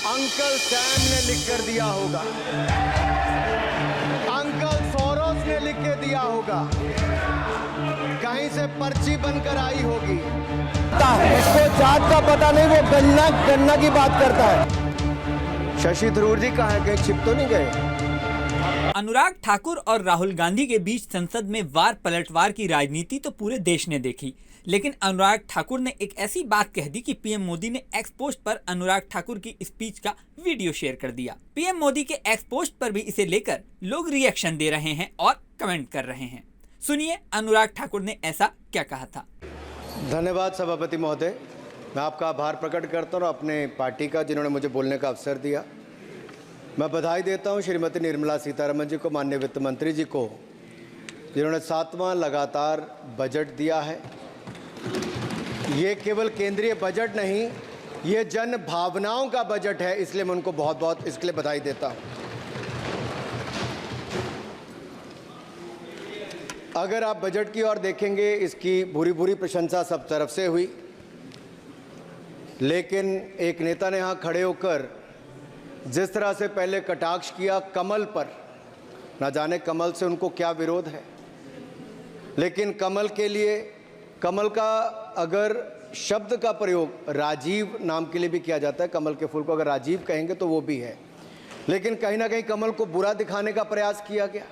Uncle Sam ने लिख कर दिया होगा, अंकल सोरोस ने लिख के दिया होगा, कहीं से पर्ची बनकर आई होगी। इसको जात का पता नहीं, वो गन्ना की बात करता है। शशि थरूर जी कहाँ है, कहीं छिप तो नहीं गए? अनुराग ठाकुर और राहुल गांधी के बीच संसद में वार पलटवार की राजनीति तो पूरे देश ने देखी, लेकिन अनुराग ठाकुर ने एक ऐसी बात कह दी कि पीएम मोदी ने एक्स पोस्ट पर अनुराग ठाकुर की स्पीच का वीडियो शेयर कर दिया। पीएम मोदी के एक्स पोस्ट पर भी इसे लेकर लोग रिएक्शन दे रहे हैं और कमेंट कर रहे हैं। सुनिए अनुराग ठाकुर ने ऐसा क्या कहा था। धन्यवाद सभापति महोदय, मैं आपका आभार प्रकट करता हूँ अपने पार्टी का, जिन्होंने मुझे बोलने का अवसर दिया। मैं बधाई देता हूँ श्रीमती निर्मला सीतारमण जी को, माननीय वित्त मंत्री जी को, जिन्होंने 7वां लगातार बजट दिया है। ये केवल केंद्रीय बजट नहीं, ये जन भावनाओं का बजट है, इसलिए मैं उनको बहुत बहुत इसके लिए बधाई देता हूँ। अगर आप बजट की ओर देखेंगे, इसकी भूरी भूरी प्रशंसा सब तरफ से हुई, लेकिन एक नेता ने यहाँ खड़े होकर जिस तरह से पहले कटाक्ष किया कमल पर, ना जाने कमल से उनको क्या विरोध है, लेकिन कमल के लिए, कमल का अगर शब्द का प्रयोग राजीव नाम के लिए भी किया जाता है, कमल के फूल को अगर राजीव कहेंगे तो वो भी है, लेकिन कहीं ना कहीं कमल को बुरा दिखाने का प्रयास किया गया।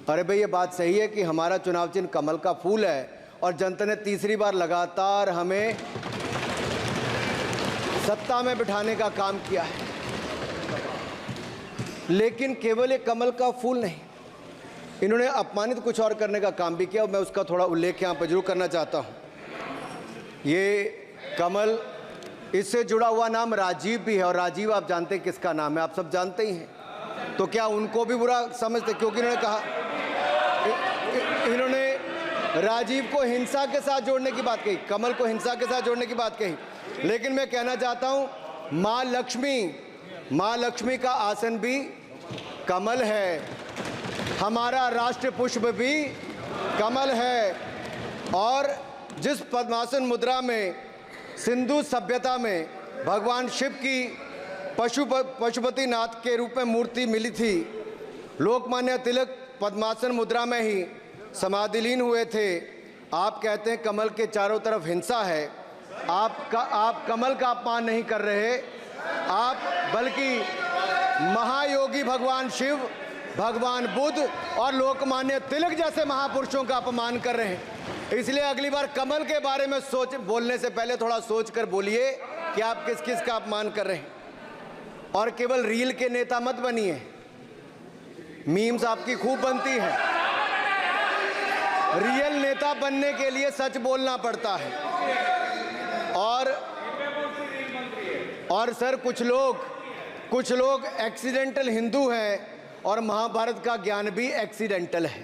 अरे भाई, ये बात सही है कि हमारा चुनाव चिन्ह कमल का फूल है और जनता ने तीसरी बार लगातार हमें सत्ता में बिठाने का काम किया है, लेकिन केवल ये कमल का फूल नहीं, इन्होंने अपमानित कुछ और करने का काम भी किया और मैं उसका थोड़ा उल्लेख यहाँ पर जरूर करना चाहता हूँ। ये कमल, इससे जुड़ा हुआ नाम राजीव भी है, और राजीव आप जानते हैं किसका नाम है, आप सब जानते ही हैं। तो क्या उनको भी बुरा समझते? क्योंकि इन्होंने कहा, इन्होंने राजीव को हिंसा के साथ जोड़ने की बात कही, कमल को हिंसा के साथ जोड़ने की बात कही, लेकिन मैं कहना चाहता हूँ माँ लक्ष्मी का आसन भी कमल है, हमारा राष्ट्र पुष्प भी कमल है, और जिस पद्मासन मुद्रा में सिंधु सभ्यता में भगवान शिव की पशुपति नाथ के रूप में मूर्ति मिली थी, लोकमान्य तिलक पद्मासन मुद्रा में ही समाधिलीन हुए थे। आप कहते हैं कमल के चारों तरफ हिंसा है। आप कमल का अपमान नहीं कर रहे, आप बल्कि महायोगी भगवान शिव, भगवान बुद्ध और लोकमान्य तिलक जैसे महापुरुषों का अपमान कर रहे हैं। इसलिए अगली बार कमल के बारे में बोलने से पहले थोड़ा सोच कर बोलिए कि आप किस किस का अपमान कर रहे हैं। और केवल रील के नेता मत बनिए, मीम्स आपकी खूब बनती है। रियल नेता बनने के लिए सच बोलना पड़ता है। और सर, कुछ लोग एक्सीडेंटल हिंदू हैं और महाभारत का ज्ञान भी एक्सीडेंटल है।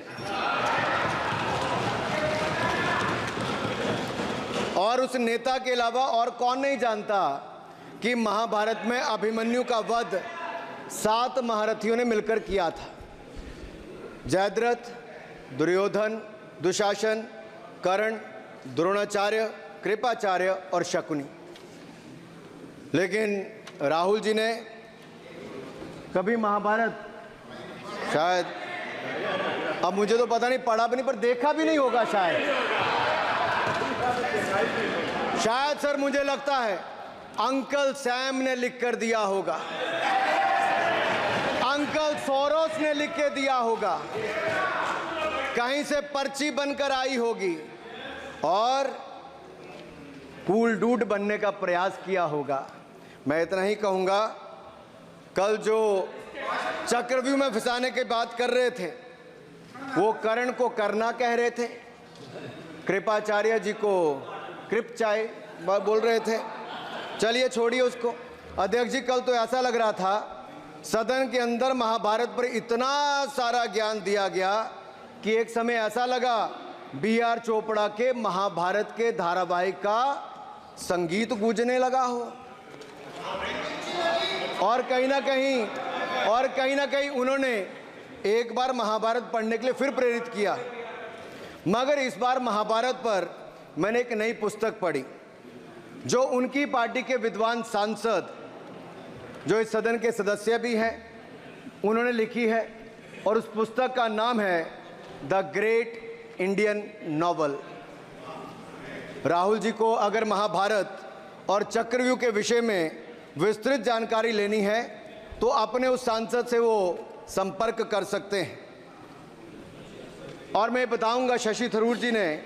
और उस नेता के अलावा और कौन नहीं जानता कि महाभारत में अभिमन्यु का वध 7 महारथियों ने मिलकर किया था। जयद्रथ, दुर्योधन, दुशासन, कर्ण, द्रोणाचार्य, कृपाचार्य और शकुनी। लेकिन राहुल जी ने कभी महाभारत, शायद, अब मुझे तो पता नहीं, पढ़ा भी नहीं, पर देखा भी नहीं होगा शायद सर, मुझे लगता है अंकल सैम ने लिख कर दिया होगा, अंकल सोरोस ने लिख के दिया होगा, कहीं से पर्ची बनकर आई होगी और कूल डूड बनने का प्रयास किया होगा। मैं इतना ही कहूँगा, कल जो चक्रव्यूह में फंसाने की बात कर रहे थे, वो कर्ण को करना कह रहे थे, कृपाचार्य जी को कृपचाय बोल रहे थे। चलिए छोड़िए उसको। अध्यक्ष जी, कल तो ऐसा लग रहा था सदन के अंदर महाभारत पर इतना सारा ज्ञान दिया गया कि एक समय ऐसा लगा B.R. चोपड़ा के महाभारत के धारावाहिक का संगीत गूंजने लगा हो। और कहीं ना कहीं उन्होंने एक बार महाभारत पढ़ने के लिए फिर प्रेरित किया। मगर इस बार महाभारत पर मैंने एक नई पुस्तक पढ़ी जो उनकी पार्टी के विद्वान सांसद जो इस सदन के सदस्य भी हैं, उन्होंने लिखी है और उस पुस्तक का नाम है the great Indian novel. Rahul ji को अगर महाभारत और चक्रव्यूह के विषय में विस्तृत जानकारी लेनी है तो अपने उस सांसद से वो संपर्क कर सकते हैं। और मैं बताऊंगा, शशि थरूर जी ने,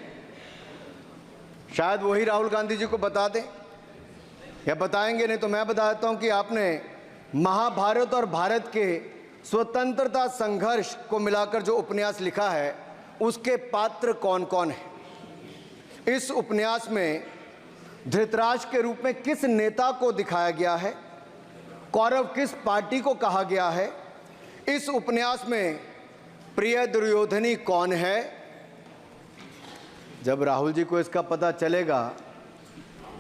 शायद वही राहुल गांधी जी को बता दें या बताएंगे, नहीं तो मैं बता देता हूं कि आपने महाभारत और भारत के स्वतंत्रता संघर्ष को मिलाकर जो उपन्यास लिखा है उसके पात्र कौन कौन है। इस उपन्यास में धृतराष्ट्र के रूप में किस नेता को दिखाया गया है, कौरव किस पार्टी को कहा गया है, इस उपन्यास में प्रिय दुर्योधनी कौन है। जब राहुल जी को इसका पता चलेगा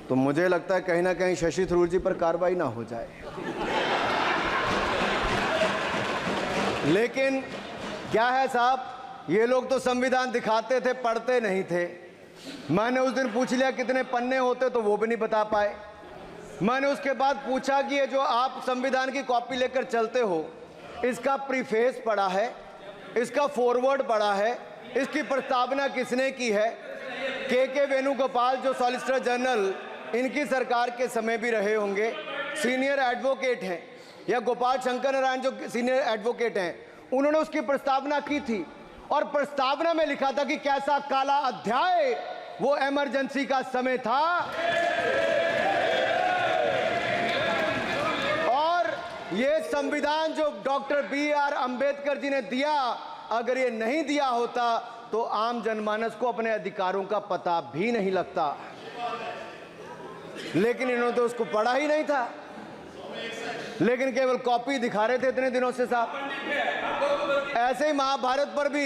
तो मुझे लगता है कहीं ना कहीं शशि थरूर जी पर कार्रवाई ना हो जाए। लेकिन क्या है साहब, ये लोग तो संविधान दिखाते थे, पढ़ते नहीं थे। मैंने उस दिन पूछ लिया कितने पन्ने होते, तो वो भी नहीं बता पाए। मैंने उसके बाद पूछा कि ये जो आप संविधान की कॉपी लेकर चलते हो, इसका प्रीफेस पढ़ा है, इसका फॉरवर्ड पढ़ा है, इसकी प्रस्तावना किसने की है। के वेणुगोपाल जो सॉलिसिटर जनरल इनकी सरकार के समय भी रहे होंगे, सीनियर एडवोकेट हैं, या गोपाल शंकर नारायण जो सीनियर एडवोकेट हैं, उन्होंने उसकी प्रस्तावना की थी और प्रस्तावना में लिखा था कि कैसा काला अध्याय वो इमरजेंसी का समय था। और ये संविधान जो डॉक्टर BR अंबेडकर जी ने दिया, अगर ये नहीं दिया होता तो आम जनमानस को अपने अधिकारों का पता भी नहीं लगता। लेकिन इन्होंने तो उसको पढ़ा ही नहीं था, लेकिन केवल कॉपी दिखा रहे थे इतने दिनों से साहब। ऐसे ही महाभारत पर भी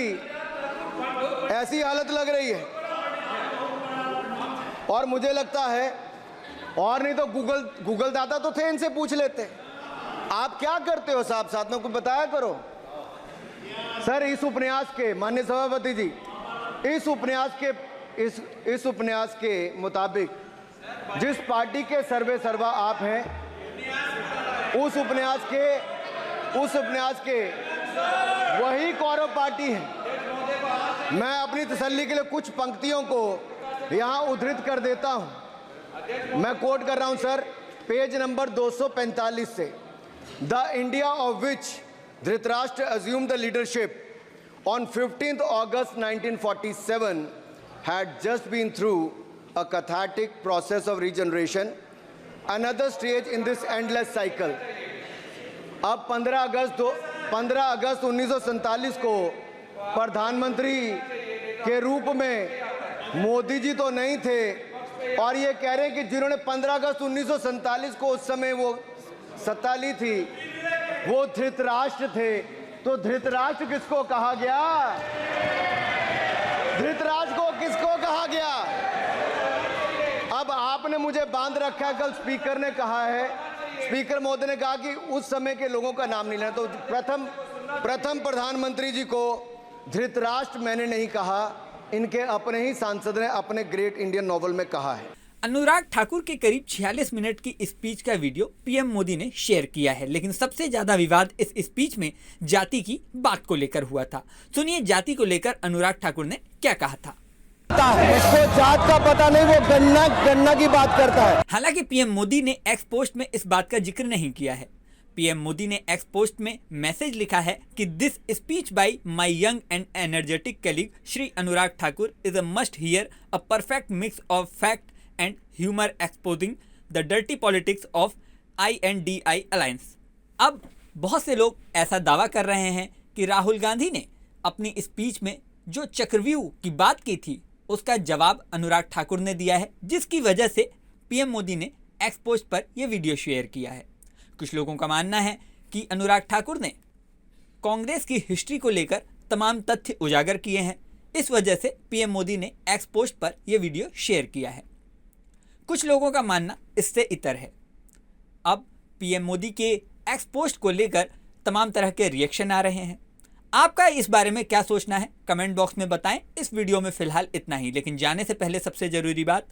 ऐसी हालत लग रही है। और मुझे लगता है, और नहीं तो गूगल दादा तो थे, इनसे पूछ लेते आप क्या करते हो साहब, साथियों को बताया करो। सर, इस उपन्यास के, माननीय सभापति जी, इस उपन्यास के मुताबिक जिस पार्टी के सर्वे सर्वा आप हैं, उस उपन्यास के वही कौरव पार्टी है। मैं अपनी तसल्ली के लिए कुछ पंक्तियों को यहां उद्धृत कर देता हूं। मैं कोट कर रहा हूं सर, पेज नंबर 245 से। The India of which Dhritarashtra assumed the leadership on 15th August 1947 had just been through a cathartic process of regeneration, another stage in this endless cycle. अब 15 अगस्त 1947 को प्रधानमंत्री के रूप में मोदी जी तो नहीं थे, और ये कह रहे हैं कि जिन्होंने 15 अगस्त 1947 को उस समय वो सत्ता ली थी, वो धृतराष्ट्र थे। तो धृतराष्ट्र किसको कहा गया? धृतराष्ट्र को किसको कहा गया? अब आपने मुझे बांध रखा है। कल स्पीकर ने कहा है, स्पीकर महोदय ने कहा कि उस समय के लोगों का नाम नहीं लेना। तो प्रथम प्रधानमंत्री जी को धृतराष्ट्र मैंने नहीं कहा, इनके अपने ही सांसद ने अपने ग्रेट इंडियन नॉवल में कहा है। अनुराग ठाकुर के करीब 46 मिनट की स्पीच का वीडियो पीएम मोदी ने शेयर किया है, लेकिन सबसे ज्यादा विवाद इस स्पीच में जाति की बात को लेकर हुआ था। सुनिए जाति को लेकर अनुराग ठाकुर ने क्या कहा था। इसको जात का पता नहीं, वो गन्ना की बात करता है। हालांकि पीएम मोदी ने एक्स पोस्ट में इस बात का जिक्र नहीं किया है। पीएम मोदी ने एक्स पोस्ट में मैसेज लिखा है कि this speech bye my young and energetic colleague Shri Anurag Thakur is a must here, a perfect mix of fact and humour exposing the dirty politics of INDI alliance. अब बहुत से लोग ऐसा दावा कर रहे हैं कि राहुल गांधी ने अपनी स्पीच में जो चक्रव्यूह की बात की थी उसका जवाब अनुराग ठाकुर ने दिया है, जिसकी वजह से पीएम मोदी ने एक्स पोस्ट पर यह वीडियो शेयर किया है। कुछ लोगों का मानना है कि अनुराग ठाकुर ने कांग्रेस की हिस्ट्री को लेकर तमाम तथ्य उजागर किए हैं, इस वजह से पीएम मोदी ने एक्स पोस्ट पर यह वीडियो शेयर किया है। कुछ लोगों का मानना इससे इतर है। अब पीएम मोदी के एक्स पोस्ट को लेकर तमाम तरह के रिएक्शन आ रहे हैं। आपका इस बारे में क्या सोचना है कमेंट बॉक्स में बताएं। इस वीडियो में फिलहाल इतना ही, लेकिन जाने से पहले सबसे जरूरी बात,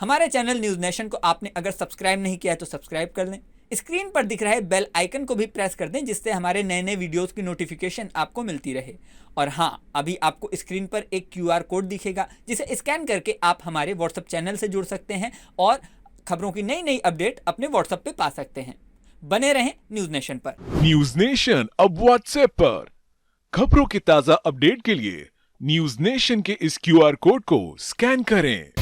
हमारे चैनल न्यूज़ नेशन को आपने अगर सब्सक्राइब नहीं किया है तो सब्सक्राइब कर लें। स्क्रीन पर दिख रहे बेल आइकन को भी प्रेस कर दें जिससे हमारे नए नए वीडियोस की नोटिफिकेशन आपको मिलती रहे। और हाँ, अभी आपको स्क्रीन पर एक QR कोड दिखेगा जिसे स्कैन करके आप हमारे व्हाट्सएप चैनल से जुड़ सकते हैं और खबरों की नई नई अपडेट अपने व्हाट्सएप पे पा सकते हैं। बने रहें न्यूज नेशन पर। न्यूज नेशन अब व्हाट्सएप पर खबरों की ताजा अपडेट के लिए न्यूज नेशन के इस QR कोड को स्कैन करें।